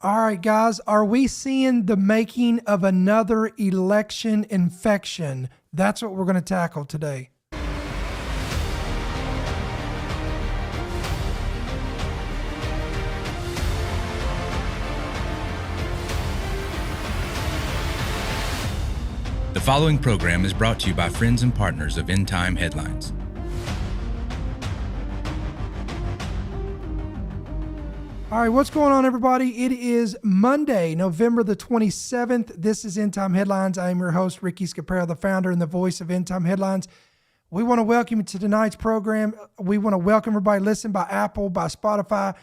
All right, guys, are we seeing the making of another election infection? That's what we're going to tackle today. The following program is brought to you by friends and partners of End Time Headlines. All right, what's going on, everybody? It is Monday, November the 27th. This is End Time Headlines. I am your host, Ricky Scaparo, the founder and the voice of End Time Headlines. We want to welcome you to tonight's program. We want to welcome everybody listening by Apple, by Spotify,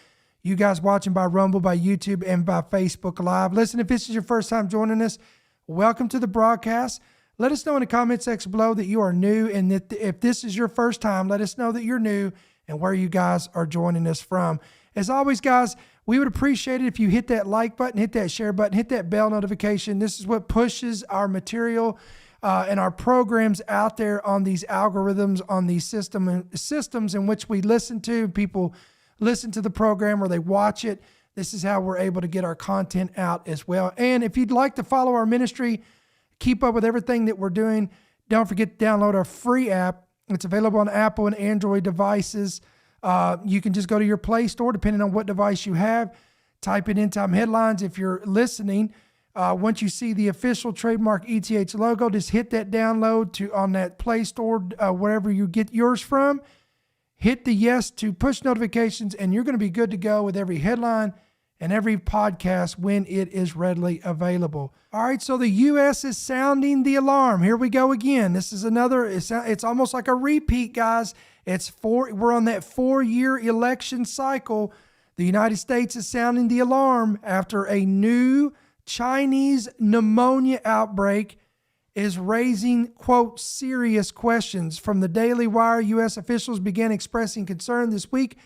you guys watching by Rumble, by YouTube, and by Facebook Live. Listen, if this is your first time joining us, welcome to the broadcast. Let us know in the comment section below that you are new, and that if this is your first time, let us know that you're new and where you guys are joining us from. As always, guys, we would appreciate it if you hit that like button, hit that share button, hit that bell notification. This is what pushes our material and our programs out there on these algorithms, on these systems in which we listen to. People listen to the program or they watch it. This is how we're able to get our content out as well. And if you'd like to follow our ministry, keep up with everything that we're doing, don't forget to download our free app. It's available on Apple and Android devices. You can just go to your Play Store, depending on what device you have. Type in End Time Headlines. If you're listening, once you see the official trademark ETH logo, just hit that download on that Play Store, wherever you get yours from. Hit the yes to push notifications, and you're going to be good to go with every headline and every podcast when it is readily available. All right, so the U.S. is sounding the alarm. Here we go again. This is another, it's almost like a repeat, guys. We're on that 4-year election cycle. The United States is sounding the alarm after a new Chinese pneumonia outbreak is raising, quote, serious questions. From the Daily Wire, U.S. officials began expressing concern this week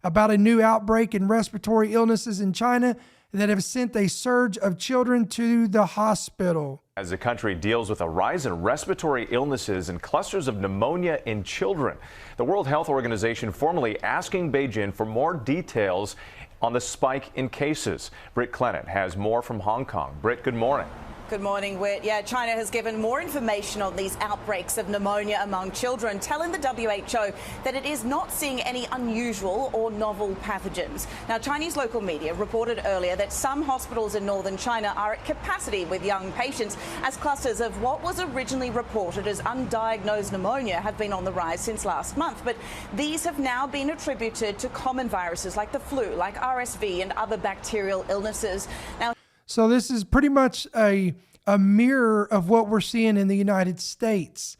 about a new outbreak in respiratory illnesses in China that have sent a surge of children to the hospital. As the country deals with a rise in respiratory illnesses and clusters of pneumonia in children, the World Health Organization formally asking Beijing for more details on the spike in cases. Britt Clennon has more from Hong Kong. Britt, good morning. Good morning, Whit. Yeah, China has given more information on these outbreaks of pneumonia among children, telling the WHO that it is not seeing any unusual or novel pathogens. Now, Chinese local media reported earlier that some hospitals in northern China are at capacity with young patients, as clusters of what was originally reported as undiagnosed pneumonia have been on the rise since last month. But these have now been attributed to common viruses like the flu, like RSV, and other bacterial illnesses. Now, so this is pretty much a mirror of what we're seeing in the United States.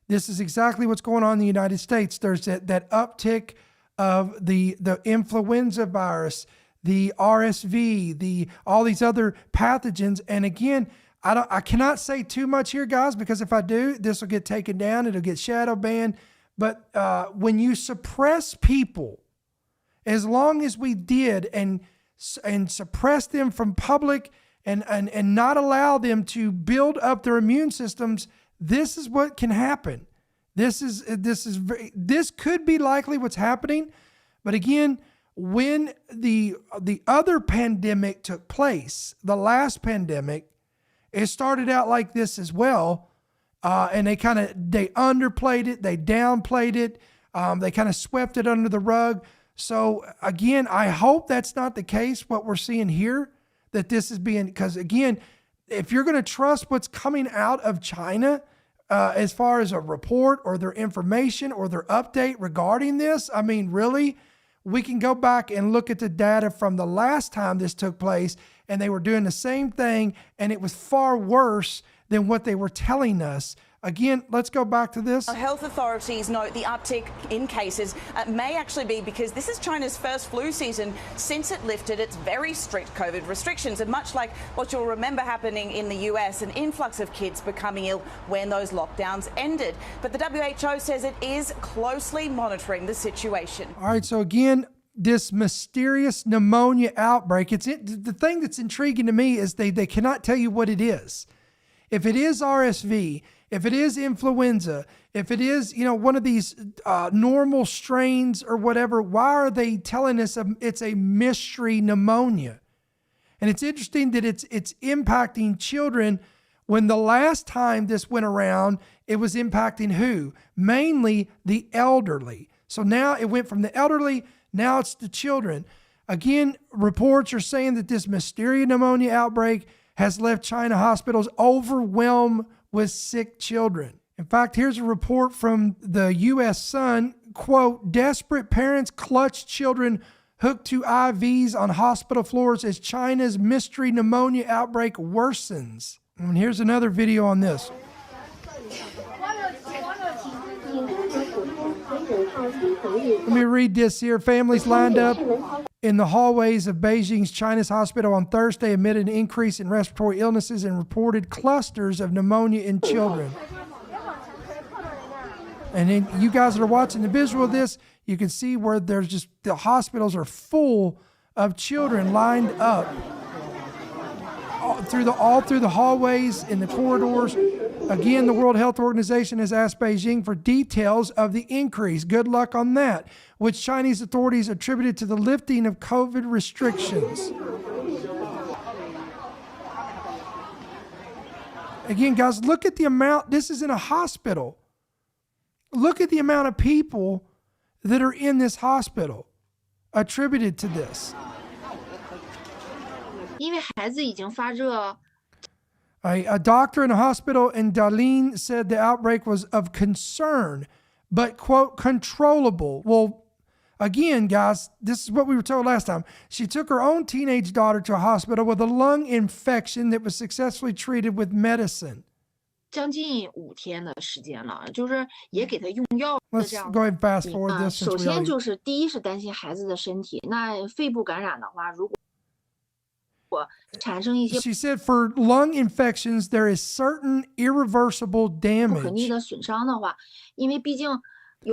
This is exactly what's going on in the United States. There's that uptick of the influenza virus, the RSV, all these other pathogens. And again, I cannot say too much here, guys, because if I do, this will get taken down. It'll get shadow banned. But when you suppress people, as long as we did, and suppress them from public and not allow them to build up their immune systems, this is what can happen. This could be likely what's happening. But again, when the other pandemic took place, the last pandemic, it started out like this as well. And they underplayed it, they downplayed it, they kind of swept it under the rug. So again, I hope that's not the case, what we're seeing here, that this is being, because again, if you're going to trust what's coming out of China as far as a report or their information or their update regarding this, I mean, really, we can go back and look at the data from the last time this took place, and they were doing the same thing, and it was far worse than what they were telling us. Again, let's go back to this. Health authorities note the uptick in cases may actually be because this is China's first flu season since it lifted its very strict COVID restrictions. And much like what you'll remember happening in the US, an influx of kids becoming ill when those lockdowns ended. But the WHO says it is closely monitoring the situation. All right, so again, this mysterious pneumonia outbreak, the thing that's intriguing to me is they cannot tell you what it is. If it is RSV, if it is influenza, if it is, one of these normal strains or whatever, why are they telling us it's a mystery pneumonia? And it's interesting that it's impacting children when the last time this went around, it was impacting who? Mainly the elderly. So now it went from the elderly, now it's the children. Again, reports are saying that this mysterious pneumonia outbreak has left China hospitals overwhelmed with sick children. In fact, here's a report from the U.S. Sun, quote, desperate parents clutch children hooked to IVs on hospital floors as China's mystery pneumonia outbreak worsens. And here's another video on this. Let me read this here. Families lined up in the hallways of Beijing's China's hospital on Thursday amid an increase in respiratory illnesses and reported clusters of pneumonia in children. And then you guys that are watching the visual of this, you can see where there's just, the hospitals are full of children lined up all through the hallways, in the corridors. Again, the World Health Organization has asked Beijing for details of the increase. Good luck on that, which Chinese authorities attributed to the lifting of COVID restrictions. Again, guys, look at the amount. This is in a hospital. Look at the amount of people that are in this hospital attributed to this. 因为孩子已经发热。 A doctor in a hospital in Dalian said the outbreak was of concern, but, quote, controllable. Well, again, guys, this is what we were told last time. She took her own teenage daughter to a hospital with a lung infection that was successfully treated with medicine. 将近5天的时间了，就是也给他用药。 Let's go ahead and fast forward this. 首先就是第一是担心孩子的身体，那肺部感染的话，如果产生一些 She said for lung infections there is certain irreversible 不可逆 damage. 的损伤的话，因为毕竟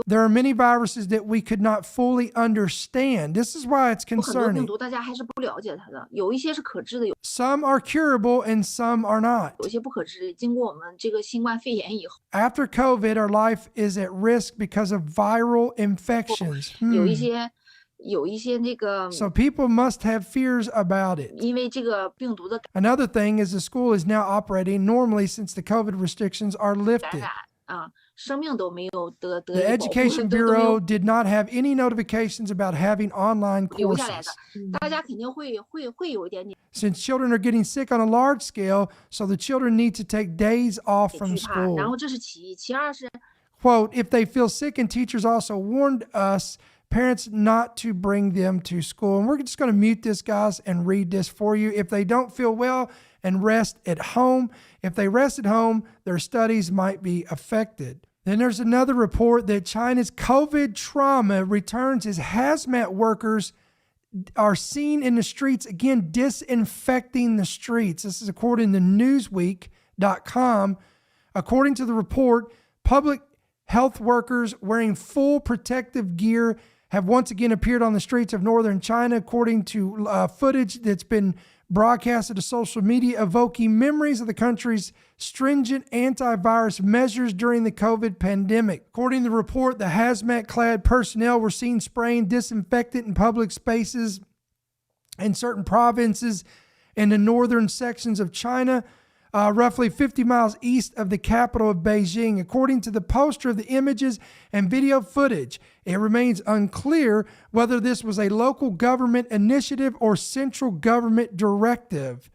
There are many viruses that we could not fully understand. This is why it's 有很多病 concerning. 毒大家还是不了解它的，有一些是可治的，有 Some are curable and some are not. 一些不可治。经过我们这个新冠肺炎以后， After COVID, our life is at risk because of viral infections. 有一些那个， So people must have fears about it. 因为这个病毒的 Another thing is the school is now operating normally since the COVID restrictions are 感 lifted. 染啊，生命都没有得 The 以保护 Education 都没有 Bureau did not have any notifications about having online 留下来 courses. 的，大家肯定会有一点点 Since children are getting sick on a large scale, so the children need to take days off from 惧怕。然 school. 后这是其一，其二是 Quote, if they feel sick, and teachers also warned us, parents, not to bring them to school. And we're just going to mute this, guys, and read this for you. If they don't feel well and rest at home, if they rest at home, their studies might be affected. Then there's another report that China's COVID trauma returns as hazmat workers are seen in the streets, again, disinfecting the streets. This is according to Newsweek.com. According to the report, public health workers wearing full protective gear have once again appeared on the streets of northern China, according to footage that's been broadcasted to social media, evoking memories of the country's stringent antivirus measures during the COVID pandemic. According to the report, the hazmat-clad personnel were seen spraying disinfectant in public spaces in certain provinces in the northern sections of China, roughly 50 miles east of the capital of Beijing. According to the poster of the images and video footage, it remains unclear whether this was a local government initiative or central government directive.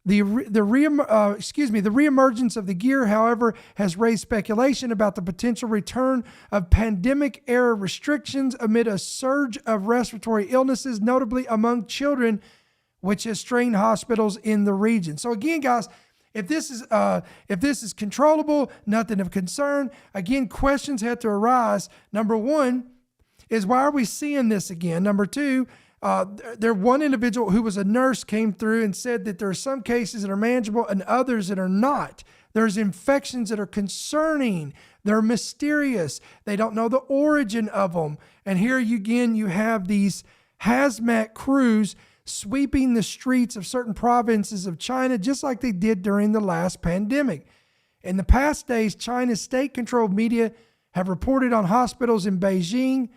The reemergence of the gear, however, has raised speculation about the potential return of pandemic-era restrictions amid a surge of respiratory illnesses, notably among children, which has strained hospitals in the region. So again, guys, if this is controllable, nothing of concern. Again, questions have to arise. Number one is, why are we seeing this again? Number two, one individual who was a nurse came through and said that there are some cases that are manageable and others that are not. There's infections that are concerning. They're mysterious. They don't know the origin of them. And here you have these hazmat crews sweeping the streets of certain provinces of China, just like they did during the last pandemic. In the past days, China's state-controlled media have reported on hospitals in Beijing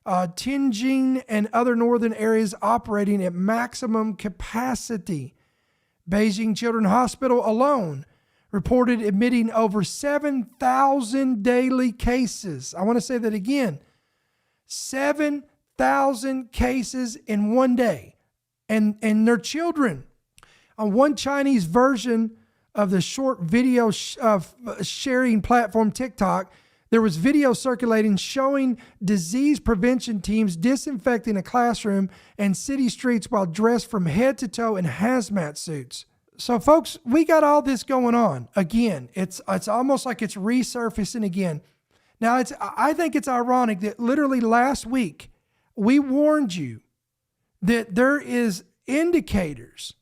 Tianjin and other northern areas operating at maximum capacity. Beijing Children's Hospital alone reported admitting over 7,000 daily cases. I want to say that again. 7,000 cases in one day. And their children. On one Chinese version of the short video sharing platform TikTok, there was video circulating showing disease prevention teams disinfecting a classroom and city streets while dressed from head to toe in hazmat suits. So folks, we got all this going on. Again, it's almost like it's resurfacing again. Now, I think it's ironic that literally last week we warned you that there is indicators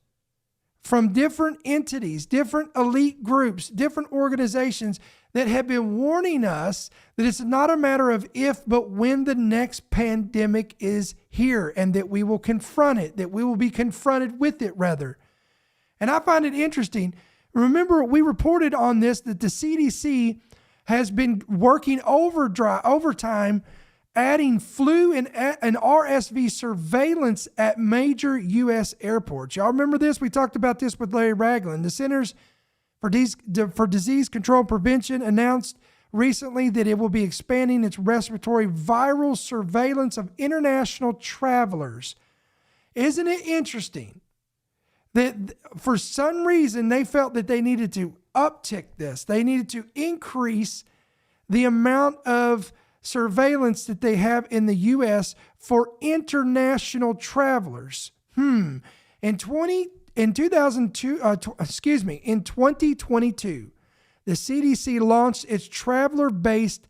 from different entities, different elite groups, different organizations that have been warning us that it's not a matter of if, but when the next pandemic is here, and that we will confront it, that we will be confronted with it rather. And I find it interesting. Remember, we reported on this that the CDC has been working overtime, adding flu and RSV surveillance at major U.S. airports. Y'all remember this? We talked about this with Larry Ragland. The Centers for Disease Control and Prevention announced recently that it will be expanding its respiratory viral surveillance of international travelers. Isn't it interesting that for some reason they felt that they needed to uptick this? They needed to increase the amount of surveillance that they have in the U.S. for international travelers. In 2022, the CDC launched its traveler-based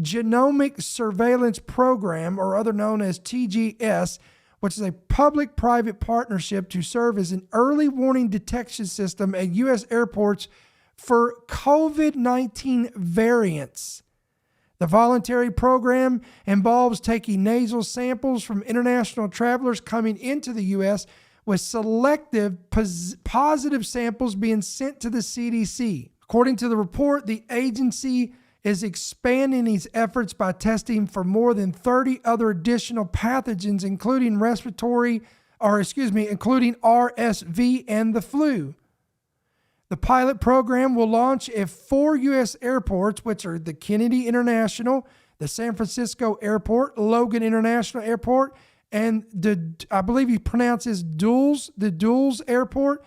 genomic surveillance program, or other known as TGS, which is a public-private partnership to serve as an early warning detection system at U.S. airports for COVID-19 variants. The voluntary program involves taking nasal samples from international travelers coming into the U.S., with selective positive samples being sent to the CDC. According to the report, the agency is expanding these efforts by testing for more than 30 other additional pathogens, including including RSV and the flu. The pilot program will launch at 4 U.S. airports, which are the Kennedy International, the San Francisco Airport, Logan International Airport, and I believe he pronounces the Dulles Airport.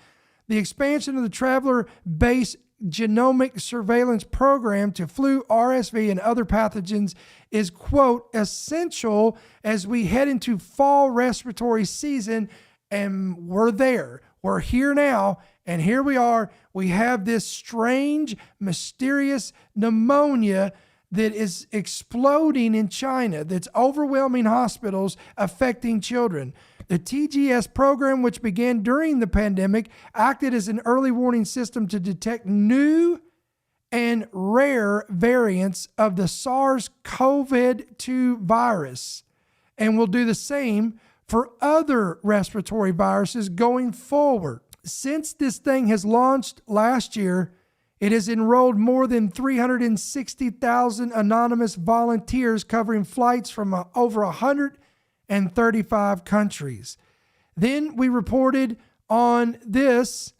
The expansion of the traveler-based genomic surveillance program to flu, RSV, and other pathogens is, quote, essential as we head into fall respiratory season. And we're there. We're here now. And here we are. We have this strange, mysterious pneumonia that is exploding in China, that's overwhelming hospitals, affecting children. The TGS program, which began during the pandemic, acted as an early warning system to detect new and rare variants of the SARS-CoV-2 virus, and will do the same for other respiratory viruses going forward. Since this thing has launched last year, it has enrolled more than 360,000 anonymous volunteers covering flights from over 135 countries. Then we reported on this.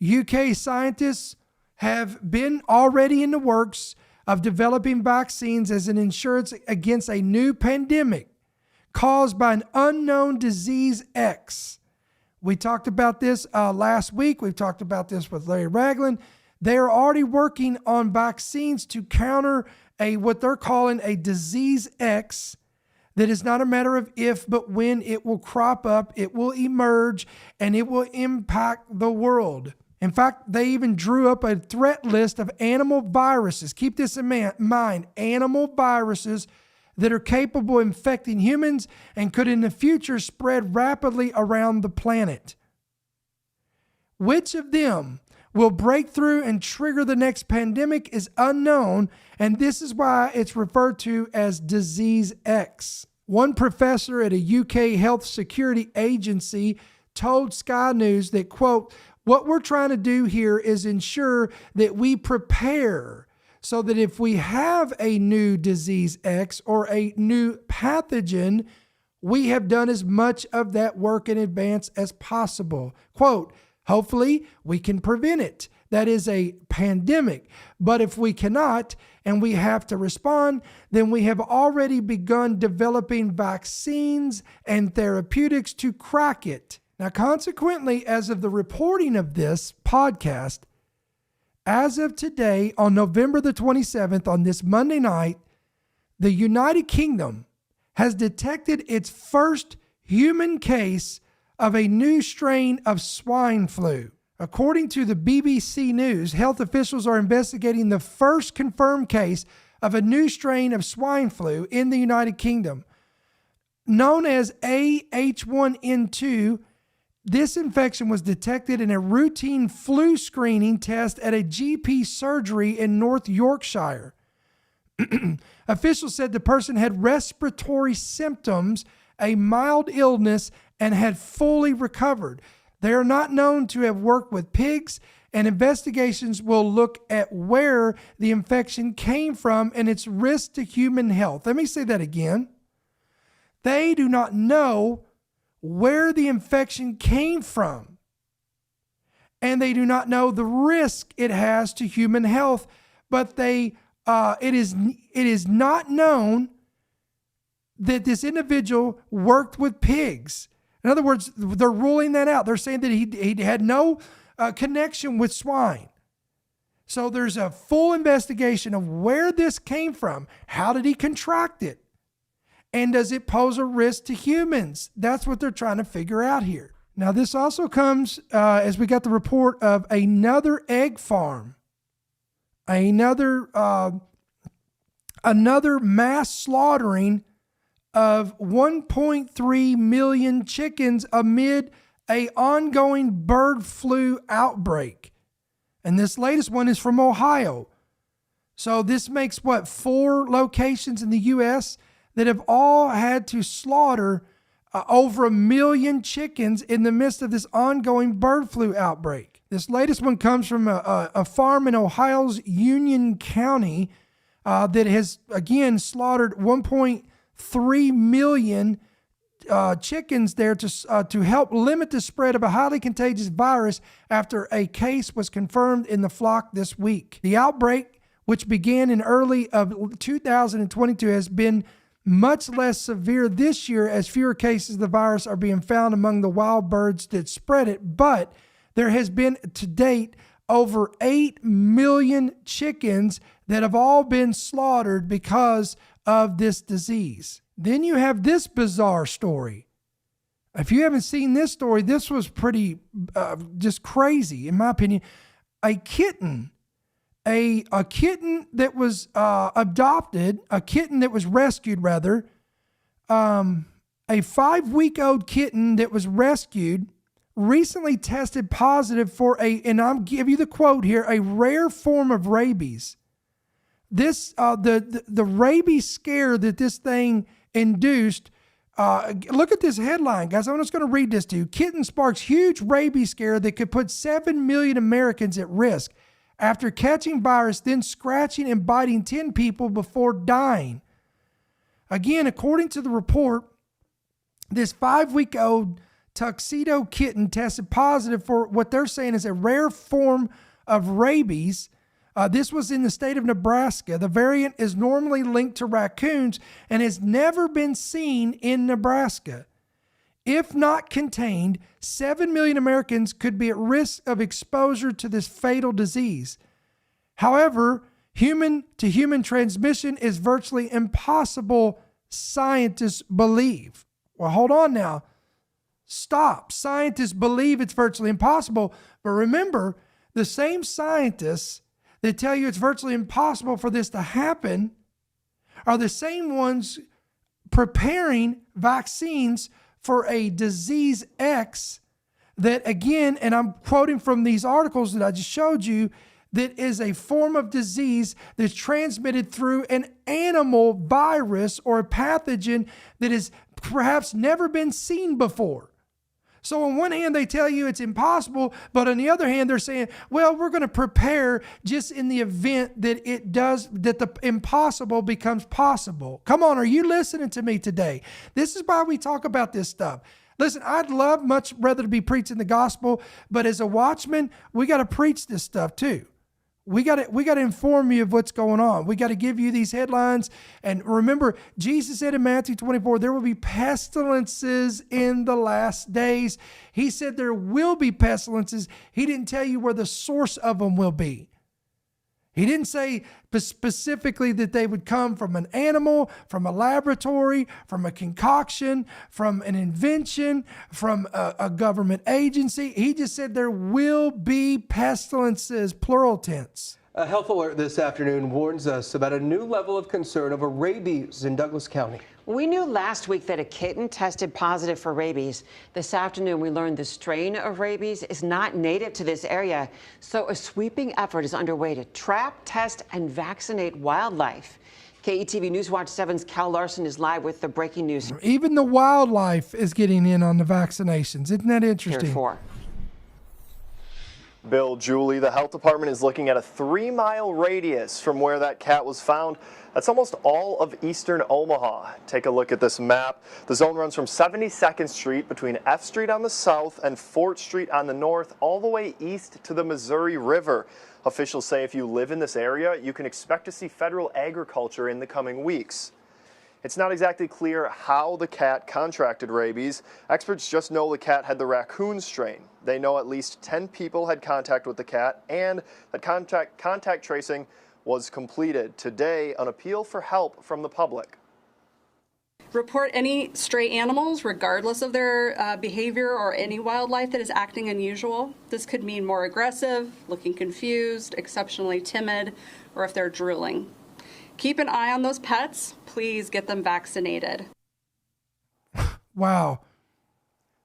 UK scientists have been already in the works of developing vaccines as an insurance against a new pandemic caused by an unknown disease X. We talked about this last week. We've talked about this with Larry Ragland. They are already working on vaccines to counter what they're calling a disease X that is not a matter of if, but when it will crop up, it will emerge, and it will impact the world. In fact, they even drew up a threat list of animal viruses. Keep this in mind, animal viruses that are capable of infecting humans and could in the future spread rapidly around the planet. Which of them will break through and trigger the next pandemic is unknown, and this is why it's referred to as Disease X. One professor at a UK health security agency told Sky News that, quote, what we're trying to do here is ensure that we prepare so that if we have a new disease X or a new pathogen, we have done as much of that work in advance as possible. Quote, hopefully we can prevent it. That is a pandemic. But if we cannot and we have to respond, then we have already begun developing vaccines and therapeutics to crack it. Now, consequently, as of the reporting of this podcast, as of today, on November the 27th, on this Monday night, the United Kingdom has detected its first human case of a new strain of swine flu. According to the BBC News, health officials are investigating the first confirmed case of a new strain of swine flu in the United Kingdom. Known as AH1N2, this infection was detected in a routine flu screening test at a GP surgery in North Yorkshire. Officials said the person had respiratory symptoms, a mild illness, and had fully recovered. They are not known to have worked with pigs, and investigations will look at where the infection came from and its risk to human health. Let me say that again. They do not know where the infection came from, and they do not know the risk it has to human health, but it is not known that this individual worked with pigs. In other words, they're ruling that out. They're saying that he had no connection with swine. So there's a full investigation of where this came from. How did he contract it? And does it pose a risk to humans? That's what they're trying to figure out here. Now, this also comes as we got the report of another egg farm. Another mass slaughtering of 1.3 million chickens amid an ongoing bird flu outbreak. And this latest one is from Ohio. So this makes 4 locations in the U.S. that have all had to slaughter over 1 million chickens in the midst of this ongoing bird flu outbreak. This latest one comes from a farm in Ohio's Union County that has, again, slaughtered 1.3 million chickens there to help limit the spread of a highly contagious virus after a case was confirmed in the flock this week. The outbreak, which began in early of 2022, has been much less severe this year as fewer cases of the virus are being found among the wild birds that spread it, but there has been to date over 8 million chickens that have all been slaughtered because of this disease. Then you have this bizarre story. If you haven't seen this story, this was pretty just crazy, in my opinion. A kitten that was adopted, a kitten that was rescued, rather, a 5-week-old kitten that was rescued recently tested positive for and I'll give you the quote here, a rare form of rabies. This, the rabies scare that this thing induced, look at this headline, guys. I'm just going to read this to you. Kitten sparks huge rabies scare that could put 7 million Americans at risk after catching virus, then scratching and biting 10 people before dying. Again, according to the report, this 5-week-old tuxedo kitten tested positive for what they're saying is a rare form of rabies. This was in the state of Nebraska. The variant is normally linked to raccoons and has never been seen in Nebraska. If not contained, 7 million Americans could be at risk of exposure to this fatal disease. However, human-to-human transmission is virtually impossible, scientists believe. Well, hold on now. Stop. Scientists believe it's virtually impossible, but remember, the same scientists that tell you it's virtually impossible for this to happen are the same ones preparing vaccines for a disease X that, again, and I'm quoting from these articles that I just showed you, that is a form of disease that's transmitted through an animal virus or a pathogen that has perhaps never been seen before. So on one hand, they tell you it's impossible, but on the other hand, they're saying, well, we're going to prepare just in the event that that the impossible becomes possible. Come on, are you listening to me today? This is why we talk about this stuff. Listen, I'd love much rather to be preaching the gospel, but as a watchman, we got to preach this stuff too. We got to inform you of what's going on. We got to give you these headlines. And remember, Jesus said in Matthew 24, there will be pestilences in the last days. He said there will be pestilences. He didn't tell you where the source of them will be. He didn't say specifically that they would come from an animal, from a laboratory, from a concoction, from an invention, from a government agency. He just said there will be pestilences, plural tense. A health alert this afternoon warns us about a new level of concern over rabies in Douglas County. We knew last week that a kitten tested positive for rabies. This afternoon, we learned the strain of rabies is not native to this area, so a sweeping effort is underway to trap, test, and vaccinate wildlife. KETV News Watch 7's Cal Larson is live with the breaking news. Even the wildlife is getting in on the vaccinations. Isn't that interesting? Bill, Julie, the health department is looking at a 3-mile radius from where that cat was found. That's almost all of eastern Omaha. Take a look at this map. The zone runs from 72nd Street between F Street on the south and Fort Street on the north, all the way east to the Missouri River. Officials say if you live in this area, you can expect to see federal agriculture in the coming weeks. It's not exactly clear how the cat contracted rabies. Experts just know the cat had the raccoon strain. They know at least 10 people had contact with the cat and that contact tracing was completed. Today, an appeal for help from the public. Report any stray animals, regardless of their behavior, or any wildlife that is acting unusual. This could mean more aggressive, looking confused, exceptionally timid, or if they're drooling. Keep an eye on those pets. Please get them vaccinated. Wow.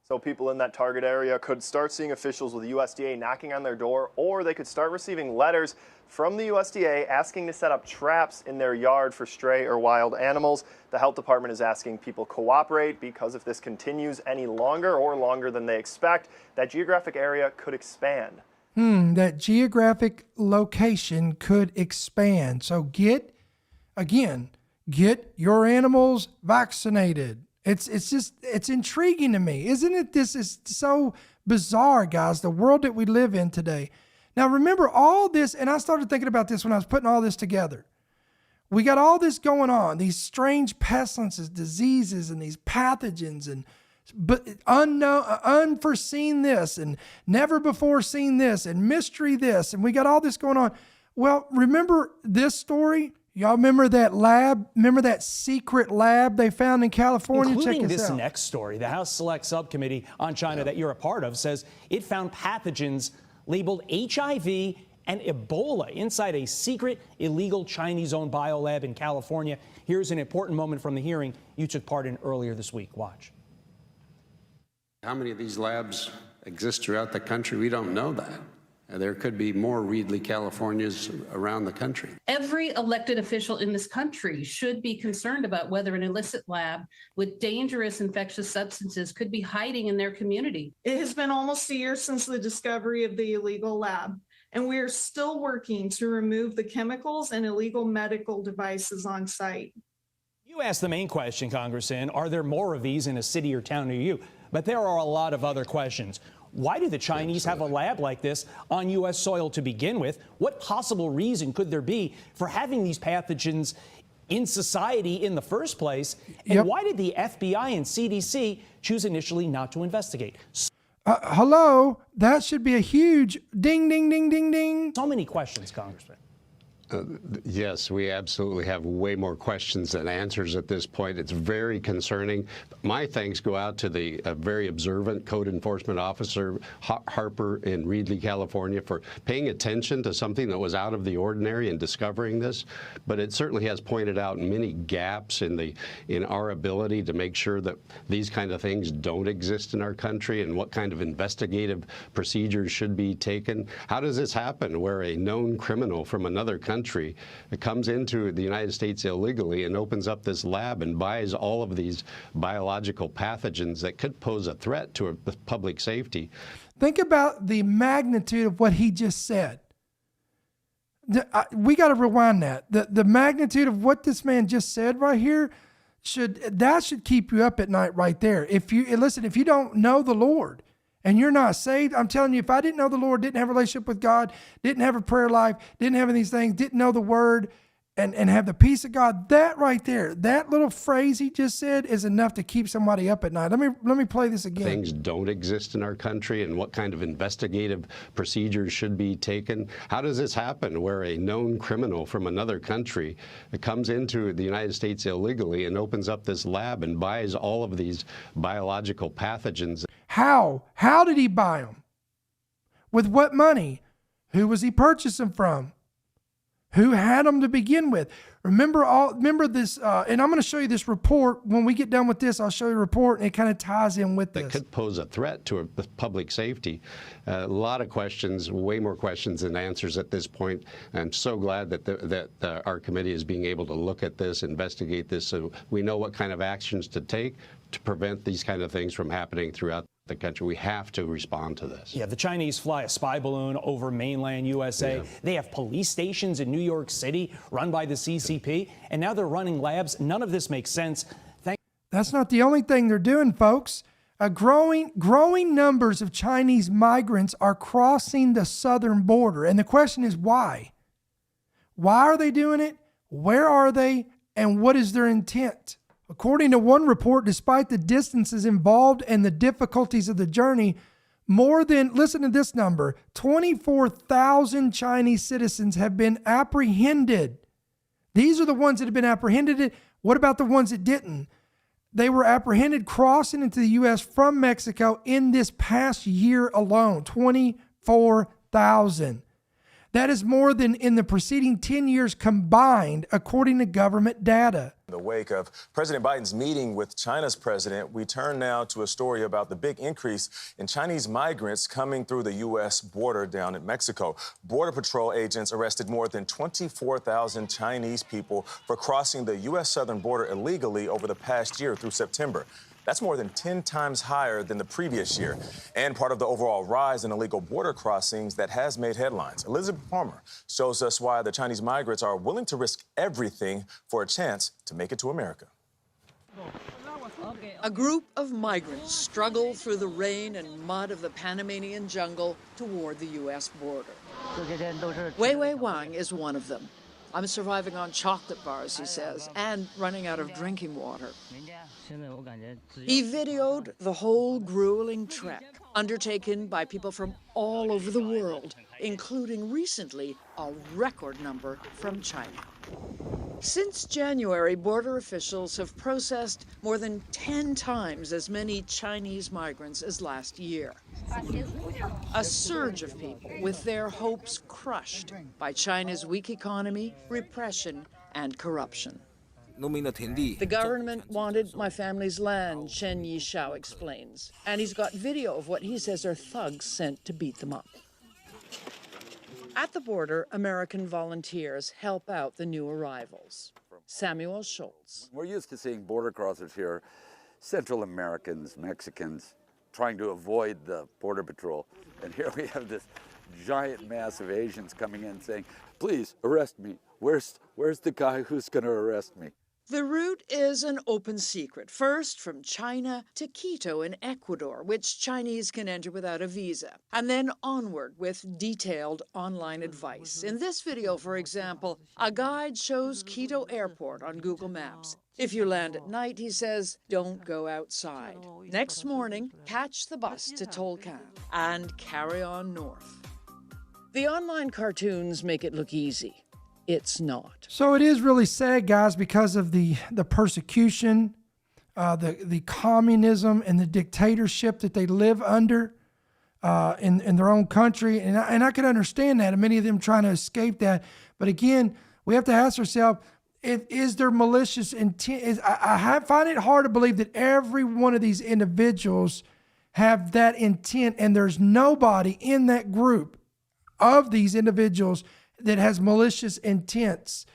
So people in that target area could start seeing officials with the USDA knocking on their door, or they could start receiving letters from the USDA asking to set up traps in their yard for stray or wild animals. The health department is asking people cooperate because if this continues any longer or longer than they expect, that geographic area could expand. That geographic location could expand. So get your animals vaccinated. It's intriguing to me. Isn't it? This is so bizarre, guys, the world that we live in today. Now, remember all this, and I started thinking about this when I was putting all this together. We got all this going on, these strange pestilences, diseases, and these pathogens, but unknown, unforeseen this, and never before seen this, and mystery this, and we got all this going on. Well, remember this story? Y'all remember that lab? Remember that secret lab they found in California? Including this next story. The House Select Subcommittee on China that you're a part of says it found pathogens labeled HIV and Ebola inside a secret, illegal Chinese-owned biolab in California. Here's an important moment from the hearing you took part in earlier this week. Watch. How many of these labs exist throughout the country? We don't know that. There could be more Reedley, Californias around the country. Every elected official in this country should be concerned about whether an illicit lab with dangerous infectious substances could be hiding in their community. It has been almost a year since the discovery of the illegal lab, and we are still working to remove the chemicals and illegal medical devices on site. You asked the main question, Congressman, are there more of these in a city or town near you? But there are a lot of other questions. Why do the Chinese have a lab like this on U.S. soil to begin with? What possible reason could there be for having these pathogens in society in the first place? And why did the FBI and CDC choose initially not to investigate? Hello, that should be a huge ding, ding, ding, ding, ding. So many questions, Congressman. Yes, we absolutely have way more questions than answers at this point. It's very concerning. My thanks go out to the very observant code enforcement officer, Harper in Reedley, California, for paying attention to something that was out of the ordinary and discovering this. But it certainly has pointed out many gaps in our ability to make sure that these kind of things don't exist in our country and what kind of investigative procedures should be taken. How does this happen where a known criminal from another country country, comes into the United States illegally and opens up this lab and buys all of these biological pathogens that could pose a threat to public safety. Think about the magnitude of what he just said. We got to rewind that. The magnitude of what this man just said right here should keep you up at night right there. If you don't know the Lord and you're not saved, I'm telling you, if I didn't know the Lord, didn't have a relationship with God, didn't have a prayer life, didn't have any of these things, didn't know the word and have the peace of God, that right there, that little phrase he just said is enough to keep somebody up at night. Let me play this again. Things don't exist in our country, and what kind of investigative procedures should be taken. How does this happen where a known criminal from another country comes into the United States illegally and opens up this lab and buys all of these biological pathogens? How did he buy them? With what money? Who was he purchasing from? Who had them to begin with? Remember this, and I'm going to show you this report. When we get done with this, I'll show you a report, and it kind of ties in with this. That could pose a threat to public safety. A lot of questions, way more questions than answers at this point. I'm so glad that our committee is being able to look at this, investigate this, so we know what kind of actions to take to prevent these kind of things from happening throughout the country. We have to respond to this. Yeah, the Chinese fly a spy balloon over mainland USA. Yeah. They have police stations in New York City run by the CCP, and now they're running labs. None of this makes sense. That's not the only thing they're doing, folks. Growing numbers of Chinese migrants are crossing the southern border, and the question is why? Why are they doing it? Where are they? And what is their intent? According to one report, despite the distances involved and the difficulties of the journey, listen to this number, 24,000 Chinese citizens have been apprehended. These are the ones that have been apprehended. What about the ones that didn't? They were apprehended crossing into the U.S. from Mexico in this past year alone, 24,000. That is more than in the preceding 10 years combined, according to government data. In the wake of President Biden's meeting with China's president, we turn now to a story about the big increase in Chinese migrants coming through the U.S. border down in Mexico. Border Patrol agents arrested more than 24,000 Chinese people for crossing the U.S. southern border illegally over the past year through September. That's more than 10 times higher than the previous year, and part of the overall rise in illegal border crossings that has made headlines. Elizabeth Palmer shows us why the Chinese migrants are willing to risk everything for a chance to make it to America. A group of migrants struggle through the rain and mud of the Panamanian jungle toward the U.S. border. Wei Wei Wang is one of them. I'm surviving on chocolate bars, he says, and running out of drinking water. He videoed the whole grueling trek, undertaken by people from all over the world, including recently a record number from China. Since January, border officials have processed more than 10 times as many Chinese migrants as last year. A surge of people with their hopes crushed by China's weak economy, repression, and corruption. The government wanted my family's land, Chen Yishao explains, and he's got video of what he says are thugs sent to beat them up. At the border, American volunteers help out the new arrivals. Samuel Schultz. We're used to seeing border crossers here, Central Americans, Mexicans, trying to avoid the Border Patrol. And here we have this giant mass of Asians coming in saying, please arrest me. Where's the guy who's going to arrest me? The route is an open secret, first from China to Quito in Ecuador, which Chinese can enter without a visa, and then onward with detailed online advice. In this video, for example, a guide shows Quito Airport on Google Maps. If you land at night, he says, don't go outside. Next morning, catch the bus to Tolcan and carry on north. The online cartoons make it look easy. It's not. So it is really sad, guys, because of the persecution, the communism and the dictatorship that they live under in their own country. And I can understand that, and many of them trying to escape that. But again, we have to ask ourselves, is there malicious intent? I find it hard to believe that every one of these individuals have that intent, and there's nobody in that group of these individuals that has malicious intents.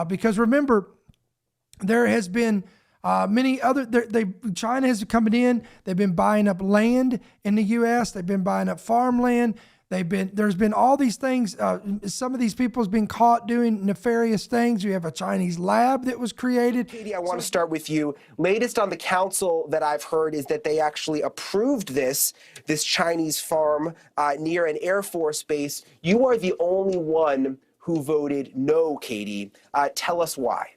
Because remember, there has been many other, China has come in, they've been buying up land in the U.S., they've been buying up farmland, there's been all these things. Some of these people have been caught doing nefarious things. You have a Chinese lab that was created. Katie, I want to start with you. Latest on the council that I've heard is that they actually approved this Chinese farm near an Air Force base. You are the only one who voted no, Katie. Tell us why.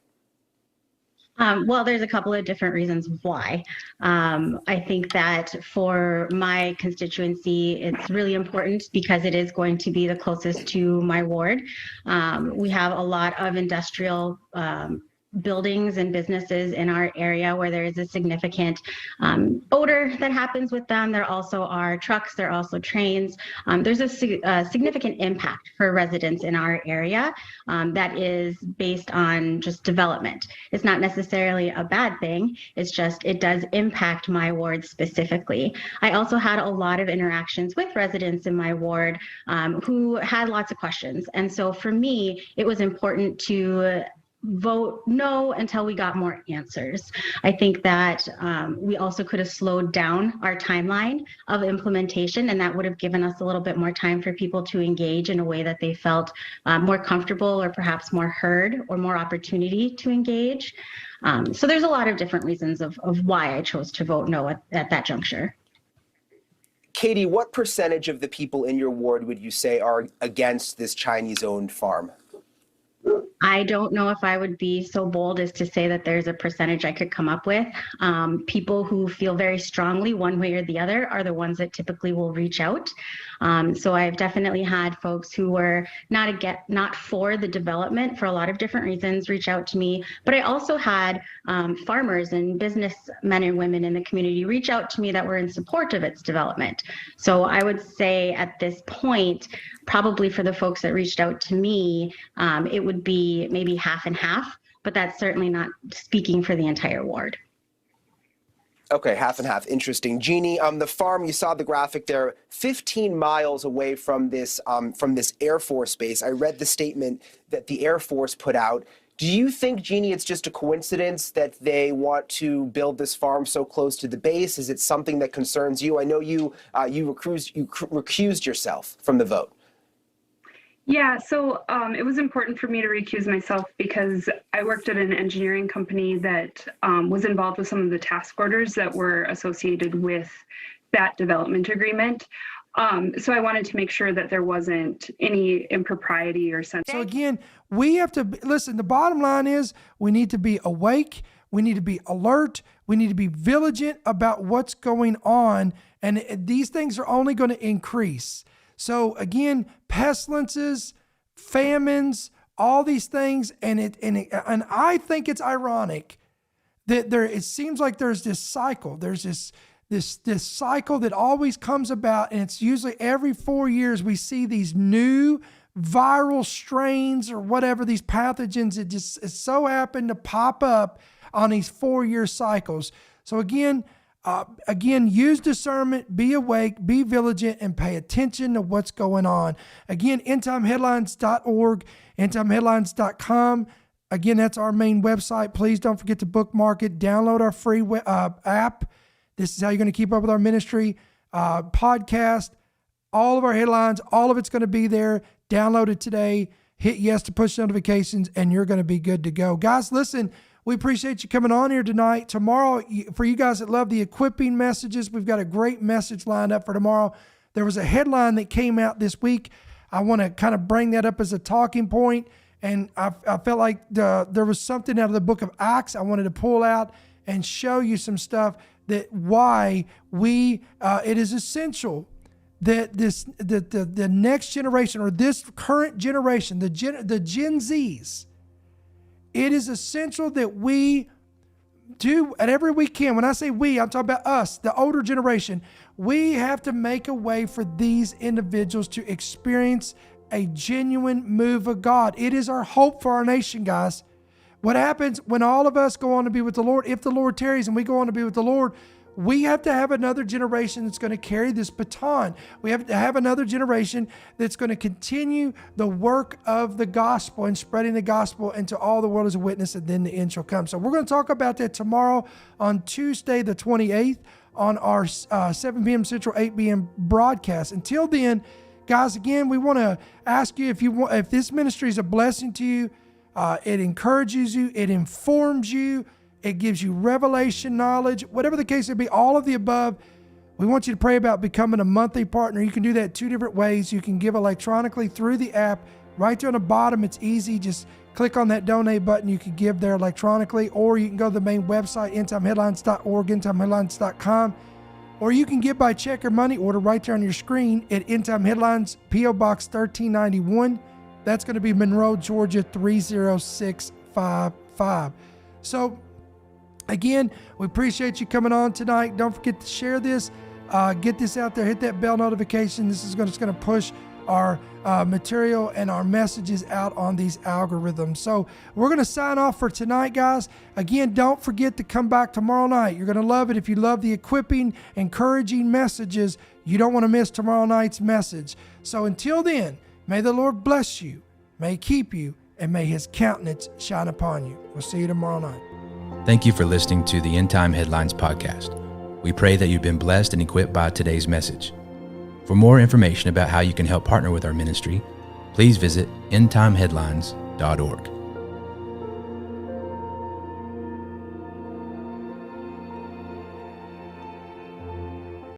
Well, there's a couple of different reasons why. I think that for my constituency, it's really important because it is going to be the closest to my ward. We have a lot of industrial buildings and businesses in our area where there is a significant odor that happens with them. There also are trucks, there are also trains. There's a significant impact for residents in our area that is based on just development. It's not necessarily a bad thing, it's just it does impact my ward specifically. I also had a lot of interactions with residents in my ward who had lots of questions. And so for me, it was important to vote no until we got more answers. I think that we also could have slowed down our timeline of implementation, and that would have given us a little bit more time for people to engage in a way that they felt more comfortable or perhaps more heard or more opportunity to engage. So there's a lot of different reasons of why I chose to vote no at that juncture. Katie, what percentage of the people in your ward would you say are against this Chinese-owned farm? I don't know if I would be so bold as to say that there's a percentage I could come up with. People who feel very strongly one way or the other are the ones that typically will reach out. So I've definitely had folks who were not for the development for a lot of different reasons reach out to me. But I also had farmers and businessmen and women in the community reach out to me that were in support of its development. So I would say at this point, probably for the folks that reached out to me, it would be maybe half and half, but that's certainly not speaking for the entire ward. Okay, half and half. Interesting. Jeannie, the farm, you saw the graphic there, 15 miles away from this Air Force base. I read the statement that the Air Force put out. Do you think, Jeannie, it's just a coincidence that they want to build this farm so close to the base? Is it something that concerns you? I know you recused yourself from the vote. Yeah, so it was important for me to recuse myself because I worked at an engineering company that was involved with some of the task orders that were associated with that development agreement. So I wanted to make sure that there wasn't any impropriety or sense. So again, we have to listen. The bottom line is we need to be awake. We need to be alert. We need to be vigilant about what's going on. And these things are only going to increase. So again, pestilences, famines, all these things, and I think it's ironic that it seems like there's this cycle. There's this cycle that always comes about, and it's usually every 4 years we see these new viral strains or whatever, these pathogens that just so happen to pop up on these 4-year cycles. So again, use discernment, be awake, be vigilant, and pay attention to what's going on. Again, endtimeheadlines.org, endtimeheadlines.com. Again, that's our main website. Please don't forget to bookmark it. Download our free app. This is how you're going to keep up with our ministry, podcast, all of our headlines, all of it's going to be there. Download it today. Hit yes to push notifications, and you're going to be good to go. Guys, listen, we appreciate you coming on here tonight. Tomorrow, for you guys that love the equipping messages, we've got a great message lined up for tomorrow. There was a headline that came out this week. I want to kind of bring that up as a talking point, and I felt like there was something out of the book of Acts I wanted to pull out and show you some stuff that why it is essential that the next generation or this current generation, the Gen Zs, it is essential that we do whatever we can. When I say we, I'm talking about us, the older generation. We have to make a way for these individuals to experience a genuine move of God. It is our hope for our nation, guys. What happens when all of us go on to be with the Lord, if the Lord tarries and we go on to be with the Lord, we have to have another generation that's going to carry this baton. We have to have another generation that's going to continue the work of the gospel and spreading the gospel into all the world as a witness, and then the end shall come. So we're going to talk about that tomorrow on Tuesday the 28th on our 7 p.m. Central, 8 p.m. broadcast. Until then, guys, again, we want to ask you if this ministry is a blessing to you, it encourages you, it informs you, it gives you revelation knowledge, whatever the case may be, all of the above. We want you to pray about becoming a monthly partner. You can do that 2 different ways. You can give electronically through the app. Right there on the bottom, it's easy. Just click on that donate button. You can give there electronically, or you can go to the main website, endtimeheadlines.org, endtimeheadlines.com, or you can give by check or money order right there on your screen at End Time Headlines, P.O. Box 1391. That's going to be Monroe, Georgia 30655. So, again, we appreciate you coming on tonight. Don't forget to share this. Get this out there. Hit that bell notification. This is just going to push our material and our messages out on these algorithms. So we're going to sign off for tonight, guys. Again, don't forget to come back tomorrow night. You're going to love it. If you love the equipping, encouraging messages, you don't want to miss tomorrow night's message. So until then, may the Lord bless you, may He keep you, and may His countenance shine upon you. We'll see you tomorrow night. Thank you for listening to the End Time Headlines podcast. We pray that you've been blessed and equipped by today's message. For more information about how you can help partner with our ministry, please visit endtimeheadlines.org.